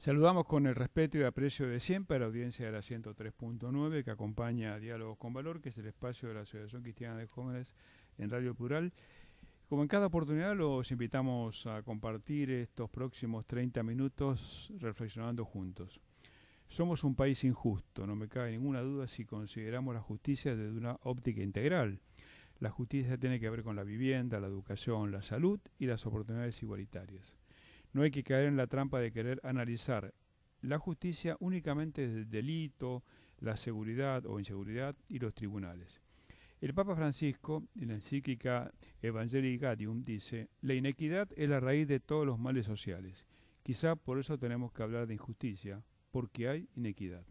Saludamos con el respeto y aprecio de siempre a la audiencia de la 103.9 que acompaña a Diálogos con Valor, que es el espacio de la Asociación Cristiana de Jóvenes en Radio Plural. Como en cada oportunidad, los invitamos a compartir estos próximos 30 minutos reflexionando juntos. Somos un país injusto, no me cabe ninguna duda si consideramos la justicia desde una óptica integral. La justicia tiene que ver con la vivienda, la educación, la salud y las oportunidades igualitarias. No hay que caer en la trampa de querer analizar la justicia únicamente desde el delito, la seguridad o inseguridad y los tribunales. El Papa Francisco, en la encíclica Evangelii Gaudium, dice: la inequidad es la raíz de todos los males sociales. Quizá por eso tenemos que hablar de injusticia, porque hay inequidad.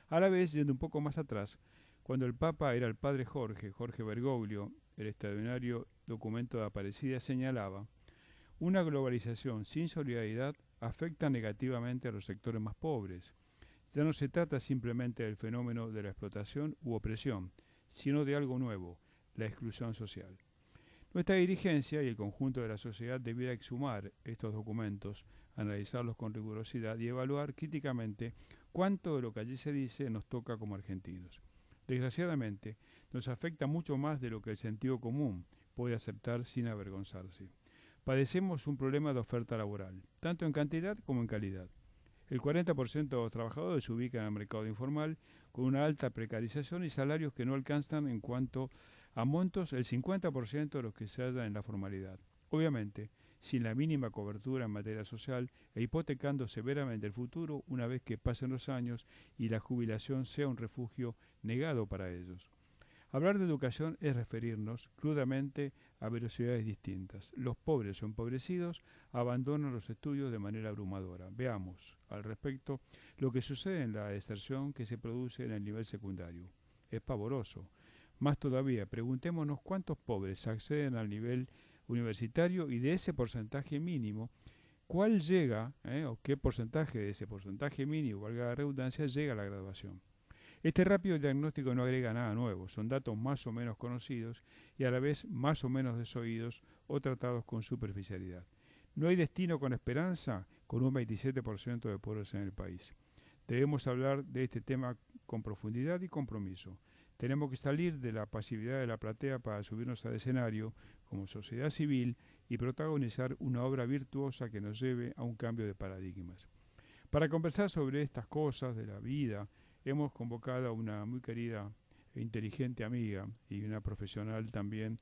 A la vez, yendo un poco más atrás, cuando el Papa era el padre Jorge Bergoglio, el extraordinario documento de Aparecida señalaba: una globalización sin solidaridad afecta negativamente a los sectores más pobres. Ya no se trata simplemente del fenómeno de la explotación u opresión, sino de algo nuevo, la exclusión social. Nuestra dirigencia y el conjunto de la sociedad debiera exhumar estos documentos, analizarlos con rigurosidad y evaluar críticamente cuánto de lo que allí se dice nos toca como argentinos. Desgraciadamente, nos afecta mucho más de lo que el sentido común puede aceptar sin avergonzarse. Padecemos un problema de oferta laboral, tanto en cantidad como en calidad. El 40% de los trabajadores se ubican en el mercado informal con una alta precarización y salarios que no alcanzan en cuanto a montos el 50% de los que se hallan en la formalidad. Obviamente, sin la mínima cobertura en materia social e hipotecando severamente el futuro una vez que pasen los años y la jubilación sea un refugio negado para ellos. Hablar de educación es referirnos crudamente a velocidades distintas. Los pobres o empobrecidos abandonan los estudios de manera abrumadora. Veamos al respecto lo que sucede en la deserción que se produce en el nivel secundario. Es pavoroso. Más todavía, preguntémonos cuántos pobres acceden al nivel universitario y de ese porcentaje mínimo, ¿cuál llega, o qué porcentaje de ese porcentaje mínimo, valga la redundancia, llega a la graduación? Este rápido diagnóstico no agrega nada nuevo, son datos más o menos conocidos y a la vez más o menos desoídos o tratados con superficialidad. No hay destino con esperanza con un 27% de pobres en el país. Debemos hablar de este tema con profundidad y compromiso. Tenemos que salir de la pasividad de la platea para subirnos al escenario como sociedad civil y protagonizar una obra virtuosa que nos lleve a un cambio de paradigmas. Para conversar sobre estas cosas de la vida, hemos convocado a una muy querida e inteligente amiga y una profesional también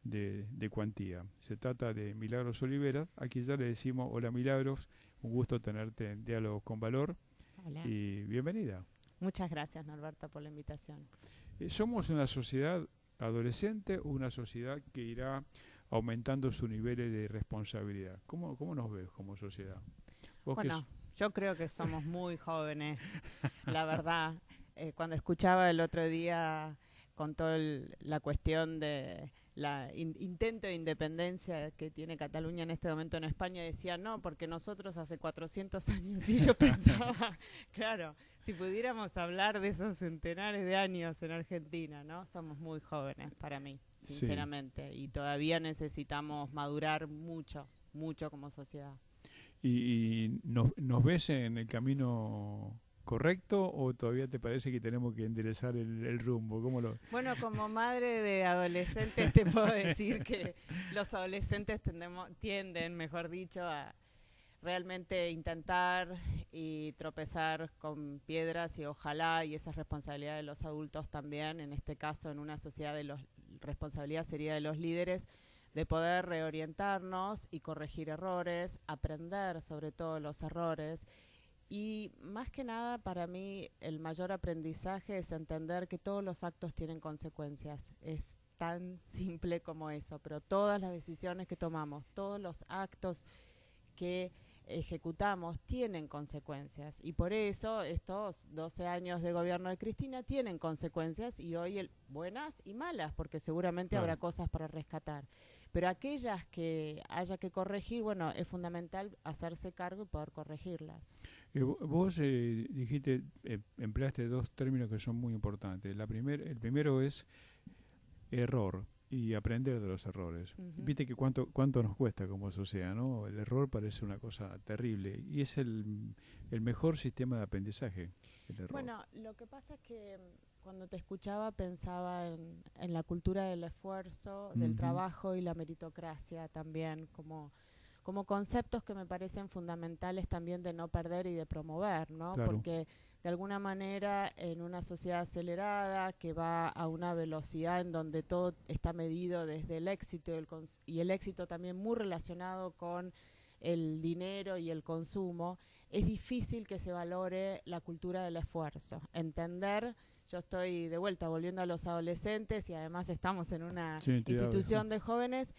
de cuantía. Se trata de Milagros Oliveras, a quien ya le decimos: hola Milagros, un gusto tenerte en Diálogos con Valor Hola. y bienvenida. Muchas gracias, Norberto, por la invitación. ¿Somos una sociedad adolescente o una sociedad que irá aumentando sus niveles de responsabilidad? ¿Cómo nos ves como sociedad? Vos que Bueno, yo creo que somos muy jóvenes, la verdad. Cuando escuchaba el otro día con toda la cuestión de la intento de independencia que tiene Cataluña en este momento en España, decía no, porque nosotros hace 400 años, y yo pensaba, claro, si pudiéramos hablar de esos centenares de años en Argentina, ¿no? Somos muy jóvenes para mí, sí. sinceramente, y todavía necesitamos madurar mucho, mucho como sociedad. ¿Y nos ves en el camino correcto o todavía te parece que tenemos que enderezar el rumbo? ¿Cómo lo...? Bueno, como madre de adolescentes te puedo decir que los adolescentes tienden, mejor dicho, a realmente intentar y tropezar con piedras y ojalá, y esa es responsabilidad de los adultos también, en este caso en una sociedad de los responsabilidad sería de los líderes, de poder reorientarnos y corregir errores, aprender sobre todo los errores. Y más que nada, para mí, el mayor aprendizaje es entender que todos los actos tienen consecuencias. Es tan simple como eso, pero todas las decisiones que tomamos, todos los actos que ejecutamos tienen consecuencias. Y por eso estos 12 años de gobierno de Cristina tienen consecuencias y hoy buenas y malas, porque seguramente habrá Claro. cosas para rescatar. Pero aquellas que haya que corregir, bueno, es fundamental hacerse cargo y poder corregirlas. Vos dijiste, empleaste dos términos que son muy importantes. El primero es error. y aprender de los errores. Ujú. Viste que cuánto nos cuesta como sociedad, ¿no? El error parece una cosa terrible y es el mejor sistema de aprendizaje, el error. Bueno, lo que pasa es que cuando te escuchaba pensaba en la cultura del esfuerzo, del Ujú. trabajo y la meritocracia también, como conceptos que me parecen fundamentales también de no perder y de promover, ¿no? Claro, Porque de alguna manera en una sociedad acelerada que va a una velocidad en donde todo está medido desde el éxito y el éxito también muy relacionado con el dinero y el consumo, es difícil que se valore la cultura del esfuerzo. Entender, yo estoy de vuelta volviendo a los adolescentes y además estamos en una sí, entidades, ¿no? institución de jóvenes.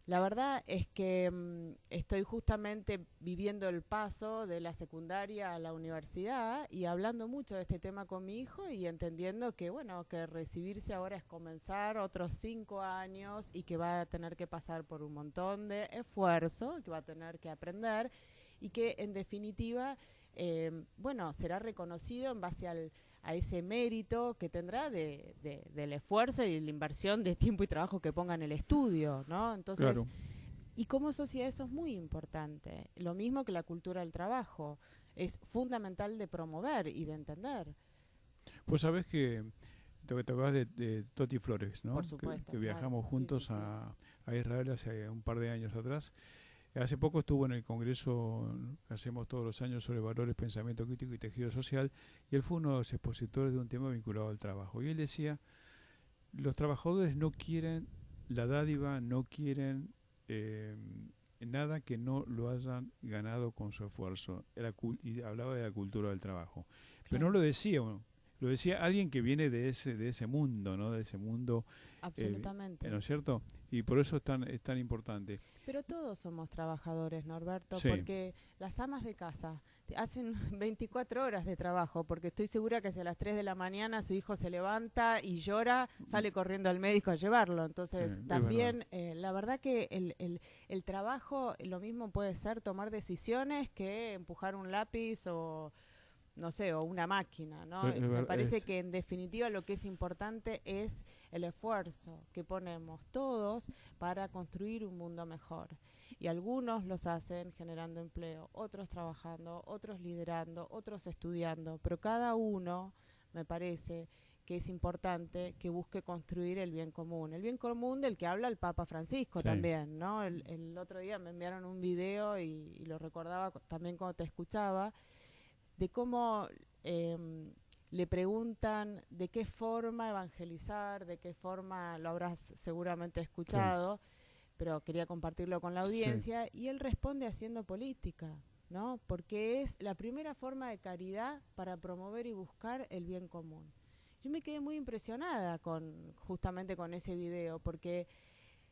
La verdad es que estoy justamente viviendo el paso de la secundaria a la universidad y hablando mucho de este tema con mi hijo y entendiendo que, bueno, que recibirse ahora es comenzar otros 5 años y que va a tener que pasar por un montón de esfuerzo, que va a tener que aprender y que en definitiva, bueno, será reconocido en base a ese mérito que tendrá del esfuerzo y la inversión de tiempo y trabajo que ponga en el estudio, ¿no? Entonces, Claro. y como sociedad eso es muy importante. Lo mismo que la cultura del trabajo. Es fundamental de promover y de entender, Pues sabés que te acordás de Toti Flores, por ¿no? Que supuesto, claro. viajamos Sí, sí, juntos sí. a Israel hace un par de años atrás. Hace poco estuvo en el congreso que hacemos todos los años sobre valores, pensamiento crítico y tejido social, y él fue uno de los expositores de un tema vinculado al trabajo. Y él decía, los trabajadores no quieren la dádiva, no quieren eh, nada que no lo hayan ganado con su esfuerzo. Y hablaba de la cultura del trabajo. Pero no Claro, lo decía uno, lo decía alguien que viene de ese mundo, ¿no? De ese mundo, ¿no absolutamente. es cierto? Y por eso es tan importante. Pero todos somos trabajadores, Norberto, Sí, porque las amas de casa hacen 24 horas de trabajo, porque estoy segura que si a las 3 de la mañana su hijo se levanta y llora, sale corriendo al médico a llevarlo. sí, Entonces, es verdad. también, la verdad que el trabajo, lo mismo puede ser tomar decisiones que empujar un lápiz o no sé, o una máquina, ¿no? Me parece Es, que en definitiva lo que es importante es el esfuerzo que ponemos todos para construir un mundo mejor. Y algunos los hacen generando empleo, otros trabajando, otros liderando, otros estudiando, pero cada uno, me parece, que es importante que busque construir el bien común del que habla el Papa Francisco sí, también, ¿no? El otro día me enviaron un video y lo recordaba también cuando te escuchaba, de cómo le preguntan de qué forma evangelizar, de qué forma, lo habrás seguramente sí, escuchado, pero quería compartirlo con la sí. audiencia, y él responde haciendo política, ¿no? Porque es la primera forma de caridad para promover y buscar el bien común. Yo me quedé muy impresionada justamente con ese video, porque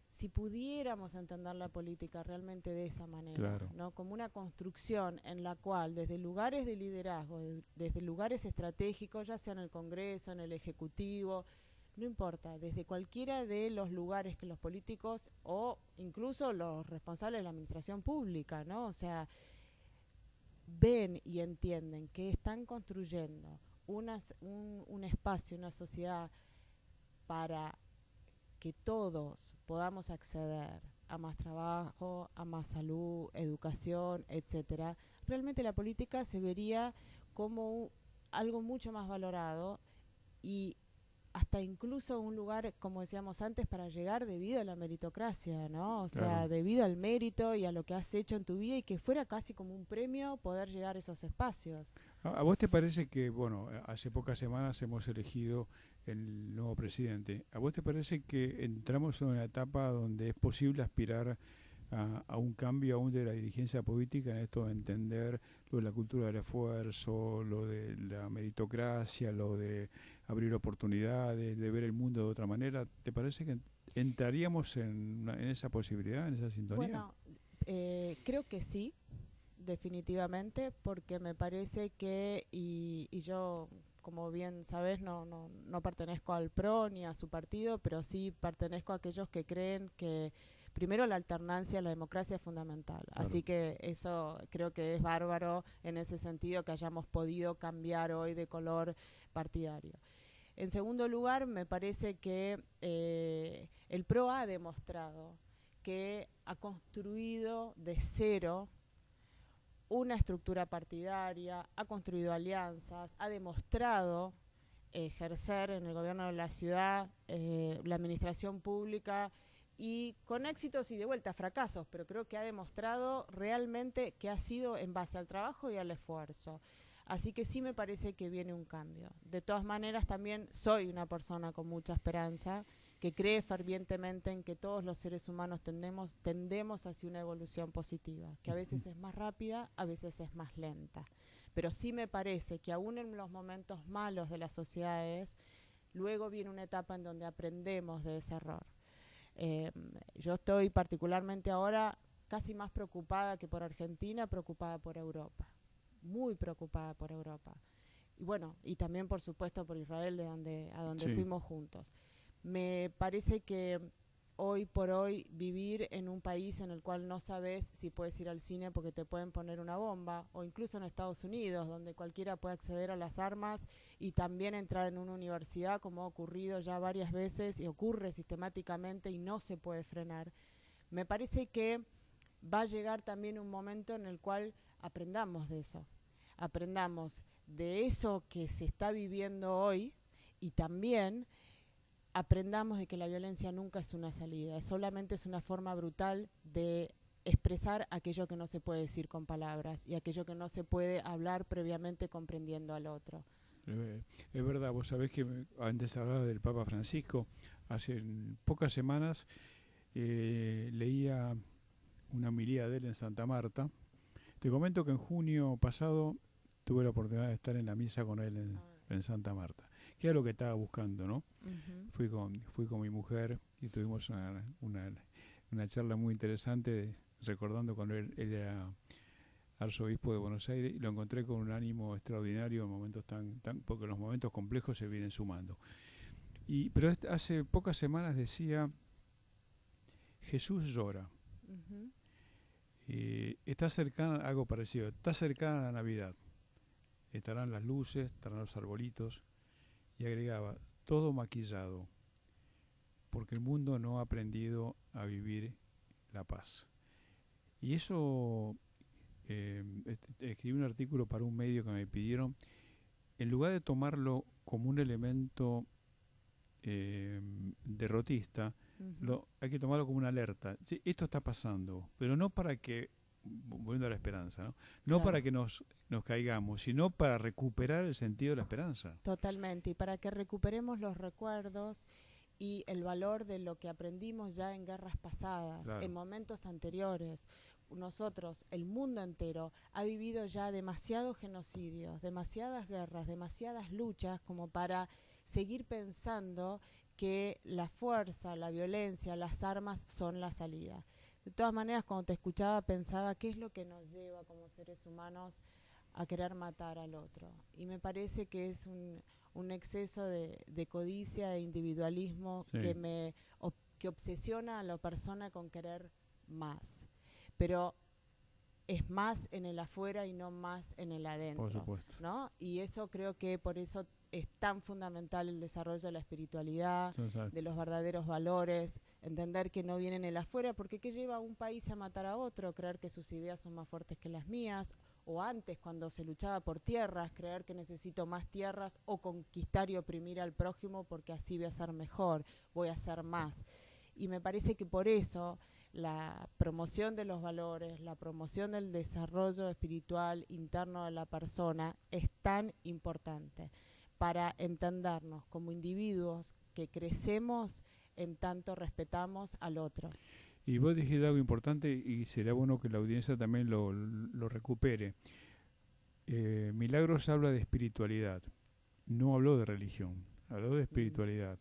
si pudiéramos entender la política realmente de esa manera, Claro. ¿no? Como una construcción en la cual desde lugares de liderazgo, desde lugares estratégicos, ya sea en el Congreso, en el Ejecutivo, no importa, desde cualquiera de los lugares que los políticos o incluso los responsables de la administración pública, ¿no? O sea, ven y entienden que están construyendo un espacio, una sociedad para que todos podamos acceder a más trabajo, a más salud, educación, etcétera, realmente la política se vería como algo mucho más valorado y hasta incluso un lugar, como decíamos antes, para llegar debido a la meritocracia, ¿no? O sea, Claro. debido al mérito y a lo que has hecho en tu vida y que fuera casi como un premio poder llegar a esos espacios. A vos te parece que, bueno, hace pocas semanas hemos elegido el nuevo presidente? ¿A vos te parece que entramos en una etapa donde es posible aspirar a un cambio aún de la dirigencia política en esto de entender lo de la cultura del esfuerzo, lo de la meritocracia, lo de abrir oportunidades, de ver el mundo de otra manera? ¿Te parece que entraríamos en esa posibilidad, en esa sintonía? Bueno, creo que sí, definitivamente, porque me parece que, y yo, como bien sabes, no pertenezco al PRO ni a su partido, pero sí pertenezco a aquellos que creen que primero la alternancia en la democracia es fundamental. Claro, Así que eso creo que es bárbaro en ese sentido que hayamos podido cambiar hoy de color partidario. En segundo lugar, me parece que el PRO ha demostrado que ha construido de cero una estructura partidaria, ha construido alianzas, ha demostrado ejercer en el gobierno de la ciudad la administración pública, y con éxitos y de vuelta fracasos, pero creo que ha demostrado realmente que ha sido en base al trabajo y al esfuerzo. Así que sí me parece que viene un cambio. De todas maneras, también soy una persona con mucha esperanza, que cree fervientemente en que todos los seres humanos tendemos hacia una evolución positiva, que a veces es más rápida, a veces es más lenta. Pero sí me parece que aún en los momentos malos de las sociedades, luego viene una etapa en donde aprendemos de ese error. Yo estoy particularmente ahora casi más preocupada que por Argentina, preocupada por Europa, muy preocupada por Europa. Y bueno, y también por supuesto por Israel, a donde Sí. fuimos juntos. Me parece que hoy por hoy vivir en un país en el cual no sabes si puedes ir al cine porque te pueden poner una bomba, o incluso en Estados Unidos, donde cualquiera puede acceder a las armas y también entrar en una universidad, como ha ocurrido ya varias veces y ocurre sistemáticamente y no se puede frenar. Me parece que va a llegar también un momento en el cual aprendamos de eso, aprendamos de eso que se está viviendo hoy, y también aprendamos de que la violencia nunca es una salida, solamente es una forma brutal de expresar aquello que no se puede decir con palabras y aquello que no se puede hablar previamente comprendiendo al otro. Es verdad, vos sabés que antes hablaba del Papa Francisco. Hace pocas semanas leía una homilía de él en Santa Marta. Te comento que en junio pasado tuve la oportunidad de estar en la misa con él en Santa Marta, que era lo que estaba buscando, ¿no? Fui con mi mujer y tuvimos una charla muy interesante, recordando cuando él era arzobispo de Buenos Aires, y lo encontré con un ánimo extraordinario en momentos porque los momentos complejos se vienen sumando. Pero hace pocas semanas decía: Jesús llora. Está cercana, algo parecido, está cercana la Navidad. Estarán las luces, estarán los arbolitos, y agregaba: todo maquillado, porque el mundo no ha aprendido a vivir la paz. Y eso, escribí un artículo para un medio que me pidieron, en lugar de tomarlo como un elemento derrotista, hay que tomarlo como una alerta. Sí, esto está pasando, pero no para que, volviendo a la esperanza, no Claro. para que nos caigamos, sino para recuperar el sentido de la esperanza. Totalmente, y para que recuperemos los recuerdos y el valor de lo que aprendimos ya en guerras pasadas, Claro. en momentos anteriores. Nosotros, el mundo entero, ha vivido ya demasiados genocidios, demasiadas guerras, demasiadas luchas como para seguir pensando que la fuerza, la violencia, las armas son la salida. De todas maneras, cuando te escuchaba pensaba qué es lo que nos lleva como seres humanos a querer matar al otro. Y me parece que es un exceso de codicia, de individualismo, Sí. que obsesiona a la persona con querer más. Pero es más en el afuera y no más en el adentro. Por supuesto. ¿No? Y eso creo que por eso es tan fundamental el desarrollo de la espiritualidad, de los verdaderos valores, entender que no viene en el afuera, porque ¿qué lleva a un país a matar a otro? Creer que sus ideas son más fuertes que las mías, o antes cuando se luchaba por tierras, creer que necesito más tierras, o conquistar y oprimir al prójimo porque así voy a ser mejor, voy a ser más. Y me parece que por eso la promoción de los valores, la promoción del desarrollo espiritual interno de la persona es tan importante para entendernos como individuos que crecemos en tanto respetamos al otro. Y vos dijiste algo importante, y sería bueno que la audiencia también lo recupere. Milagros habla de espiritualidad, no habló de religión, habló de espiritualidad,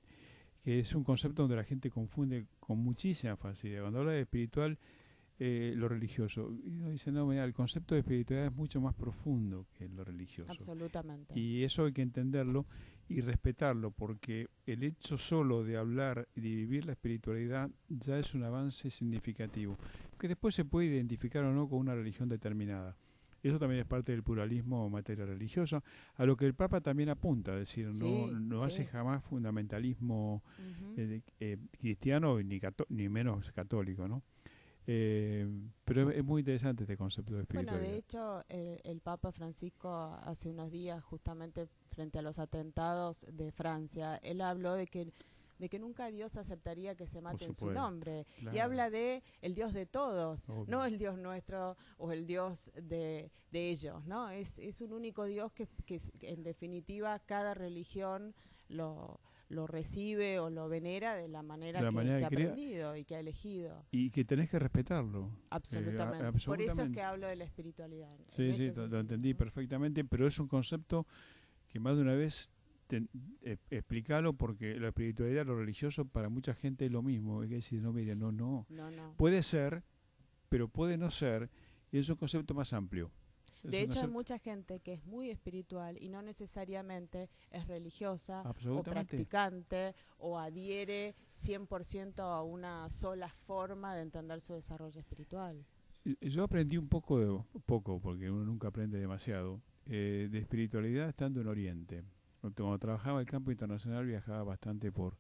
que es un concepto donde la gente confunde con muchísima facilidad. Cuando habla de espiritual, lo religioso, y uno dice: no, mira, el concepto de espiritualidad es mucho más profundo que lo religioso. Absolutamente. Y eso hay que entenderlo y respetarlo, porque el hecho solo de hablar y de vivir la espiritualidad ya es un avance significativo, que después se puede identificar o no con una religión determinada. Eso también es parte del pluralismo en materia religiosa, a lo que el Papa también apunta, es decir, no hace jamás fundamentalismo cristiano ni menos católico, ¿no? Pero es muy interesante este concepto de espiritualidad. Bueno, de hecho, el Papa Francisco hace unos días, justamente frente a los atentados de Francia, él habló de que nunca Dios aceptaría que se mate en su nombre. Claro. Y habla de el Dios de todos, obvio, no el Dios nuestro o el Dios de ellos, ¿no? Es un único Dios que en definitiva cada religión lo recibe o lo venera de la manera que ha aprendido y que ha elegido. Y que tenés que respetarlo. Absolutamente. Absolutamente. Por eso es que hablo de la espiritualidad. Sí, lo entendí perfectamente, pero es un concepto que más de una vez explicarlo, porque la espiritualidad, lo religioso, para mucha gente es lo mismo. Es decir, no, mire, no. Puede ser, pero puede no ser, y es un concepto más amplio. De hecho, hay mucha gente que es muy espiritual y no necesariamente es religiosa o practicante o adhiere 100% a una sola forma de entender su desarrollo espiritual. Yo aprendí un poco, porque uno nunca aprende demasiado, de espiritualidad estando en Oriente. Cuando trabajaba en el campo internacional viajaba bastante por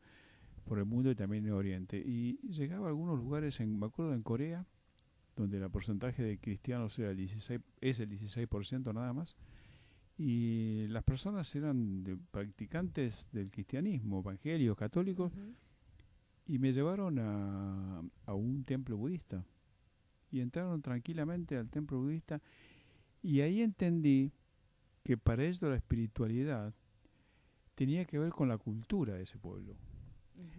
el mundo y también en Oriente. Y llegaba a algunos lugares, me acuerdo en Corea, donde el porcentaje de cristianos era es el 16% nada más, y las personas eran practicantes del cristianismo, evangélicos, católicos, y me llevaron a un templo budista, y entraron tranquilamente al templo budista, y ahí entendí que para ellos la espiritualidad tenía que ver con la cultura de ese pueblo.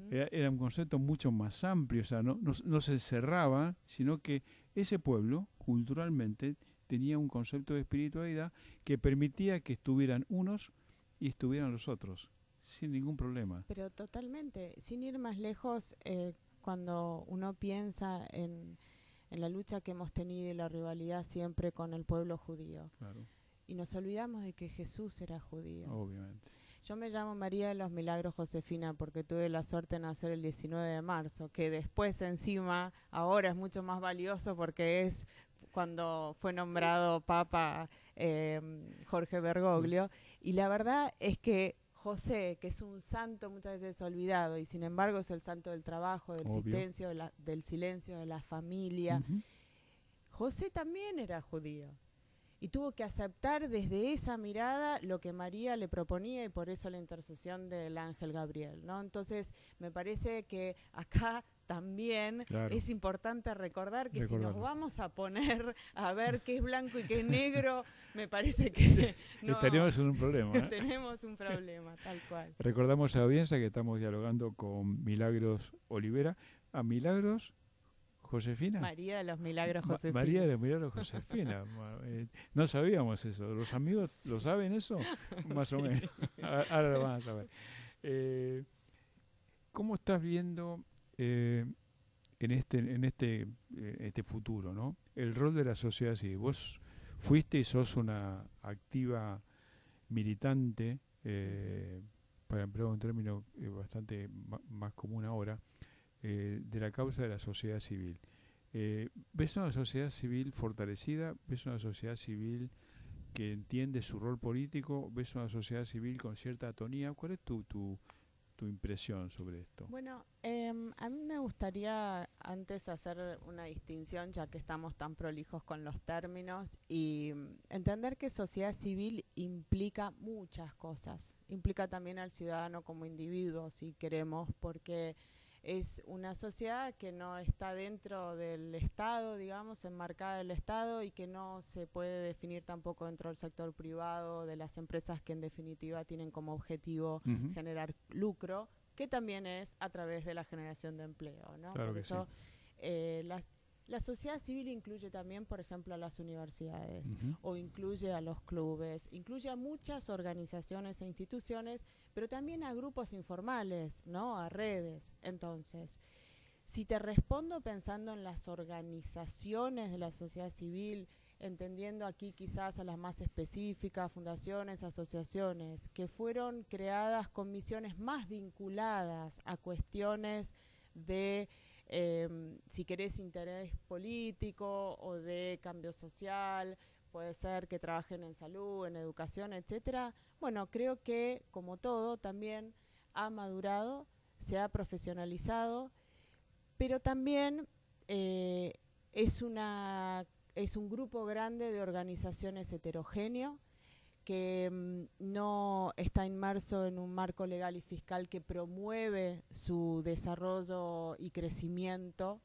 Era un concepto mucho más amplio, o sea, no se cerraba, sino que ese pueblo, culturalmente, tenía un concepto de espiritualidad que permitía que estuvieran unos y estuvieran los otros, sin ningún problema. Pero totalmente, sin ir más lejos, cuando uno piensa en la lucha que hemos tenido y la rivalidad siempre con el pueblo judío. Claro. Y nos olvidamos de que Jesús era judío. Obviamente. Yo me llamo María de los Milagros Josefina porque tuve la suerte de nacer el 19 de marzo, que después encima ahora es mucho más valioso porque es cuando fue nombrado Papa Jorge Bergoglio. Y la verdad es que José, que es un santo muchas veces olvidado y sin embargo es el santo del trabajo, del silencio, de la familia, José también era judío. Y tuvo que aceptar desde esa mirada lo que María le proponía y por eso la intercesión del ángel Gabriel, ¿no? Entonces, me parece que acá también es importante recordar que si nos vamos a poner a ver qué es blanco y qué es negro, me parece que no, estaríamos en un problema. Tenemos un problema, tal cual. Recordamos a la audiencia que estamos dialogando con Milagros Olivera. ¿A Milagros Josefina? María de los Milagros Josefina. María de los Milagros Josefina. No sabíamos eso. ¿Los amigos lo saben eso? Más o menos. Ahora lo van a saber. ¿Cómo estás viendo en este futuro, ¿no? El rol de la sociedad civil? Vos fuiste y sos una activa militante, para emplear un término bastante más común ahora, de la causa de la sociedad civil. ¿Ves una sociedad civil fortalecida? ¿Ves una sociedad civil que entiende su rol político? ¿Ves una sociedad civil con cierta atonía? ¿Cuál es tu impresión sobre esto? Bueno, a mí me gustaría antes hacer una distinción, ya que estamos tan prolijos con los términos, y entender que sociedad civil implica muchas cosas. Implica también al ciudadano como individuo, si queremos, porque es una sociedad que no está dentro del Estado, digamos, enmarcada del Estado y que no se puede definir tampoco dentro del sector privado, de las empresas que en definitiva tienen como objetivo generar lucro, que también es a través de la generación de empleo, ¿no? Claro. Por eso la sociedad civil incluye también, por ejemplo, a las universidades o incluye a los clubes, incluye a muchas organizaciones e instituciones, pero también a grupos informales, ¿no? A redes. Entonces, si te respondo pensando en las organizaciones de la sociedad civil, entendiendo aquí quizás a las más específicas, fundaciones, asociaciones, que fueron creadas con misiones más vinculadas a cuestiones de si querés interés político o de cambio social, puede ser que trabajen en salud, en educación, etcétera. Bueno, creo que, como todo, también ha madurado, se ha profesionalizado, pero también eh, es un grupo grande de organizaciones heterogéneo que no está inmerso en un marco legal y fiscal que promueve su desarrollo y crecimiento,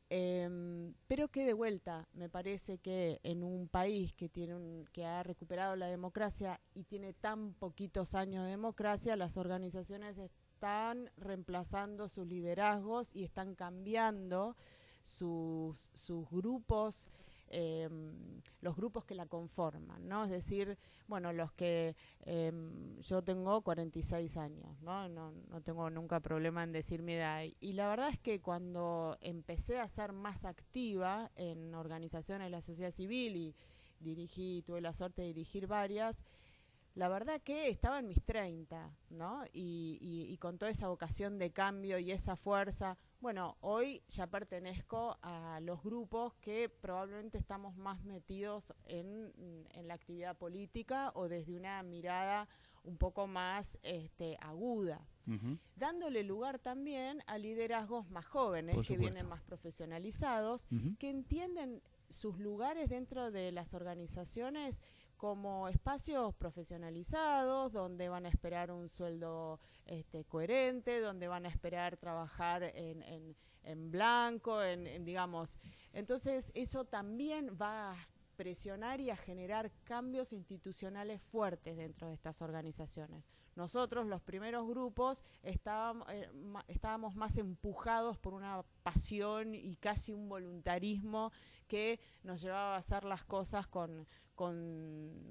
pero que de vuelta me parece que en un país que ha recuperado la democracia y tiene tan poquitos años de democracia, las organizaciones están reemplazando sus liderazgos y están cambiando sus grupos, los grupos que la conforman, ¿no? Es decir, bueno, yo tengo 46 años, ¿no? No tengo nunca problema en decir mi edad. Y la verdad es que cuando empecé a ser más activa en organizaciones de la sociedad civil y tuve la suerte de dirigir varias, la verdad que estaba en mis 30, ¿no? Y con toda esa vocación de cambio y esa fuerza. Bueno, hoy ya pertenezco a los grupos que probablemente estamos más metidos en la actividad política o desde una mirada un poco más aguda, dándole lugar también a liderazgos más jóvenes que vienen más profesionalizados, que entienden sus lugares dentro de las organizaciones como espacios profesionalizados, donde van a esperar un sueldo coherente, donde van a esperar trabajar en blanco, digamos. Entonces, eso también va a presionar y a generar cambios institucionales fuertes dentro de estas organizaciones. Nosotros, los primeros grupos, estábamos más empujados por una pasión y casi un voluntarismo que nos llevaba a hacer las cosas con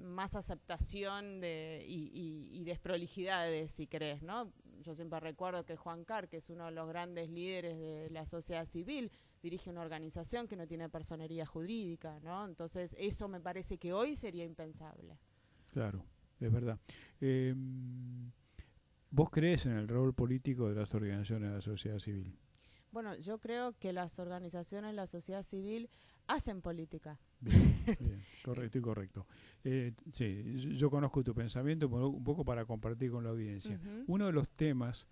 más aceptación y desprolijidades, si querés, ¿no? Yo siempre recuerdo que Juan Carr, que es uno de los grandes líderes de la sociedad civil, dirige una organización que no tiene personería jurídica, ¿no? Entonces, eso me parece que hoy sería impensable. Claro, es verdad. ¿Vos crees en el rol político de las organizaciones de la sociedad civil? Bueno, yo creo que las organizaciones de la sociedad civil hacen política. Bien, bien, correcto y correcto. Sí, yo conozco tu pensamiento un poco para compartir con la audiencia. Uno de los temas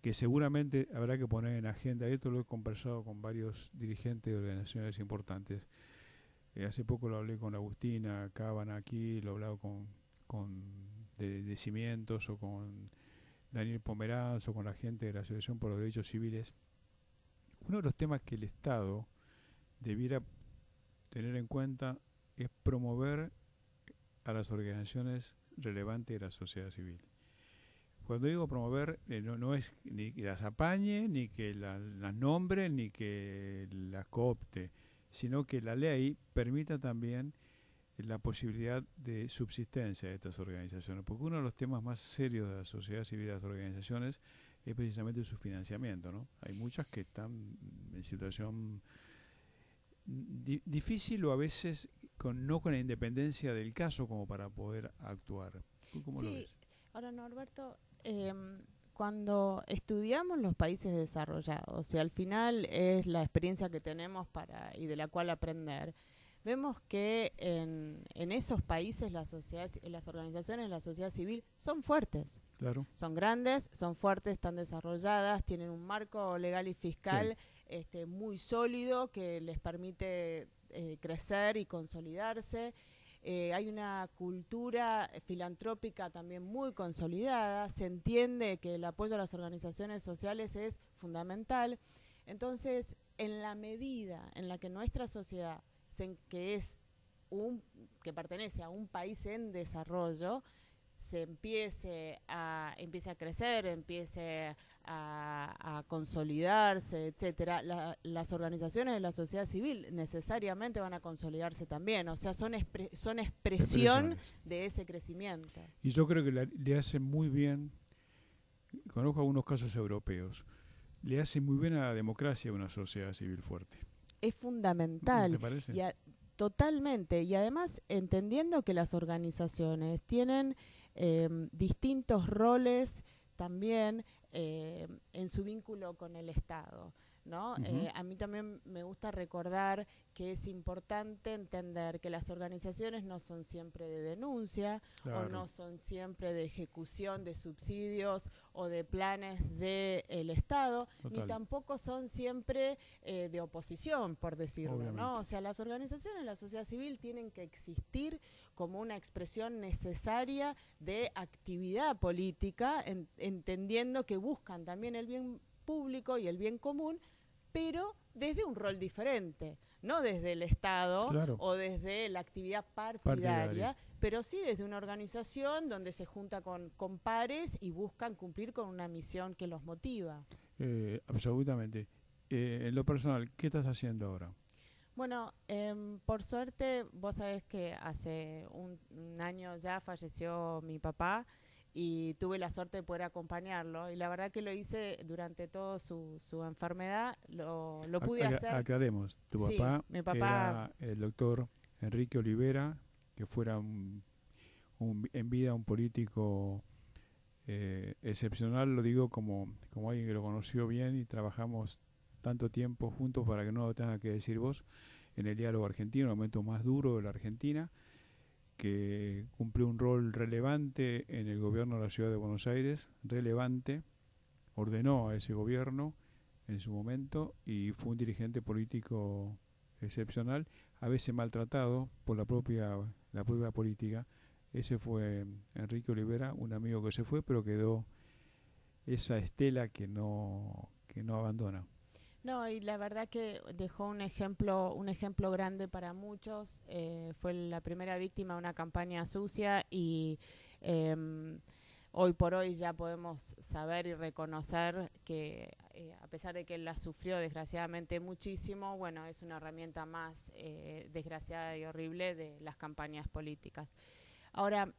que seguramente habrá que poner en agenda, esto lo he conversado con varios dirigentes de organizaciones importantes. Hace poco lo hablé con Agustina Cábana aquí, lo he hablado de Cimientos o con Daniel Pomeranz o con la gente de la Asociación por los Derechos Civiles. Uno de los temas que el Estado debiera tener en cuenta es promover a las organizaciones relevantes de la sociedad civil. Cuando digo promover, no es ni que las apañe, ni que las nombre, ni que las coopte, sino que la ley permita también la posibilidad de subsistencia de estas organizaciones, porque uno de los temas más serios de la sociedad civil de las organizaciones es precisamente su financiamiento, ¿no? Hay muchas que están en situación difícil o a veces no con la independencia del caso como para poder actuar. ¿Cómo lo ves? Ahora, Norberto, cuando estudiamos los países desarrollados, y al final es la experiencia que tenemos y de la cual aprender, vemos que en esos países las organizaciones de la sociedad civil son fuertes. Claro. Son grandes, son fuertes, están desarrolladas, tienen un marco legal y fiscal muy sólido que les permite crecer y consolidarse. Hay una cultura filantrópica también muy consolidada, se entiende que el apoyo a las organizaciones sociales es fundamental. Entonces, en la medida en la que nuestra sociedad, que pertenece a un país en desarrollo, empiece a crecer, empiece a consolidarse, etcétera, las organizaciones de la sociedad civil necesariamente van a consolidarse también, o sea, son expresión de ese crecimiento. Y yo creo que le hace muy bien, conozco algunos casos europeos, le hace muy bien a la democracia una sociedad civil fuerte. Es fundamental. ¿Te parece? Totalmente, y además entendiendo que las organizaciones tienen distintos roles también en su vínculo con el Estado, ¿no? Ujú. A mí también me gusta recordar que es importante entender que las organizaciones no son siempre de denuncia o Claro, no son siempre de ejecución de subsidios o de planes del Estado, ni total, tampoco son siempre de oposición, por decirlo, ¿no? obviamente. O sea, las organizaciones, la sociedad civil tienen que existir como una expresión necesaria de actividad política, entendiendo que buscan también el bien público y el bien común, pero desde un rol diferente, no desde el Estado Claro, o desde la actividad partidaria. partidaria, pero sí desde una organización donde se junta con pares y buscan cumplir con una misión que los motiva. Absolutamente. En lo personal, ¿qué estás haciendo ahora? Bueno, por suerte, vos sabés que hace un año ya falleció mi papá y tuve la suerte de poder acompañarlo. Y la verdad que lo hice durante toda su enfermedad, lo pude hacer. Aclaremos, tu Sí, papá mi papá, era el doctor Enrique Olivera, que fuera en vida un político excepcional, lo digo como alguien que lo conoció bien y trabajamos tanto tiempo juntos para que no lo tenga que decir vos, en el diálogo argentino, el momento más duro de la Argentina, que cumplió un rol relevante en el gobierno de la ciudad de Buenos Aires, relevante, ordenó a ese gobierno en su momento y fue un dirigente político excepcional, a veces maltratado por la propia política. Ese fue Enrique Olivera, un amigo que se fue, pero quedó esa estela que no abandona. no, y la verdad que dejó un ejemplo grande para muchos. Fue la primera víctima de una campaña sucia y em, hoy por hoy ya podemos saber y reconocer que a pesar de que él la sufrió desgraciadamente muchísimo, bueno, es una herramienta más desgraciada y horrible de las campañas políticas. Ahora,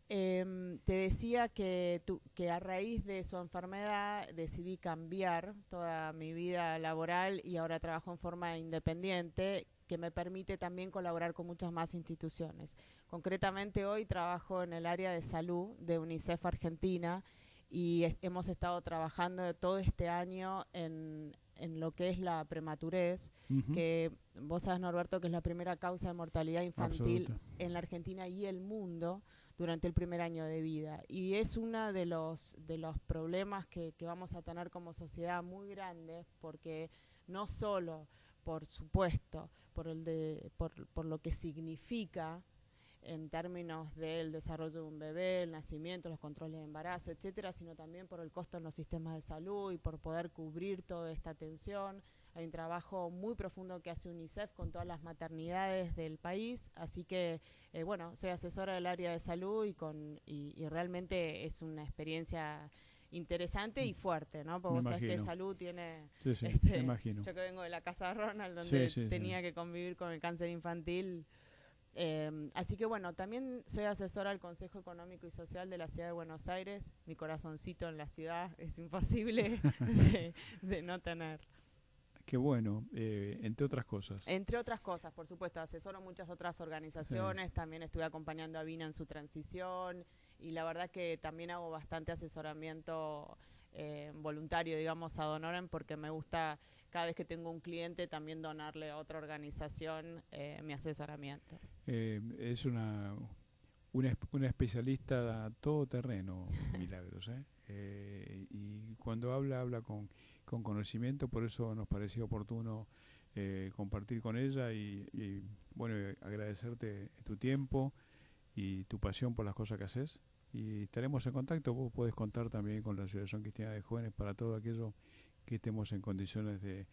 te decía que a raíz de su enfermedad decidí cambiar toda mi vida laboral y ahora trabajo en forma independiente que me permite también colaborar con muchas más instituciones. Concretamente hoy trabajo en el área de salud de UNICEF Argentina y hemos estado trabajando todo este año en lo que es la prematurez, Ujú. que vos sabés, Norberto, que es la primera causa de mortalidad infantil Absoluta. en la Argentina y el mundo durante el primer año de vida. Y es uno de los problemas que vamos a tener como sociedad muy grandes, porque no solo, por supuesto, por lo que significa en términos del desarrollo de un bebé, el nacimiento, los controles de embarazo, etcétera, sino también por el costo en los sistemas de salud y por poder cubrir toda esta atención. Hay un trabajo muy profundo que hace UNICEF con todas las maternidades del país, así que bueno, soy asesora del área de salud y realmente es una experiencia interesante y fuerte, ¿no? Porque Me vos sabés que imagino. salud tiene, Sí, sí, me imagino. yo que vengo de la casa Ronald, Sí, donde sí, sí. tenía que convivir con el cáncer infantil, así que bueno, también soy asesora del Consejo Económico y Social de la Ciudad de Buenos Aires. Mi corazoncito en la ciudad es imposible de no tener. Qué bueno, entre otras cosas. Entre otras cosas, por supuesto, asesoro muchas otras Sí. organizaciones, también estuve acompañando a Vina en su transición y la verdad que también hago bastante asesoramiento voluntario, digamos, a Donoren porque me gusta cada vez que tengo un cliente también donarle a otra organización mi asesoramiento. Es una especialista todoterreno, Milagros, ¿eh? Y cuando habla con conocimiento, por eso nos pareció oportuno compartir con ella bueno, agradecerte tu tiempo y tu pasión por las cosas que haces. Y estaremos en contacto. Vos podés contar también con la Asociación Cristiana de Jóvenes para todo aquello que estemos en condiciones de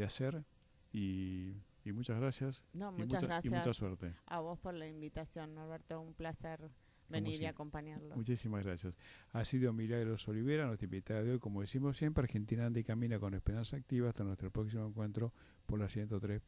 hacer. Y muchas gracias No, muchas y mucha gracias suerte, a vos por la invitación, Norberto. Un placer como venir y siempre. acompañarlos. Muchísimas gracias. Ha sido Milagros Olivera, nuestra invitada de hoy, como decimos siempre, Argentina anda y camina con esperanza activa hasta nuestro próximo encuentro por la 103.9.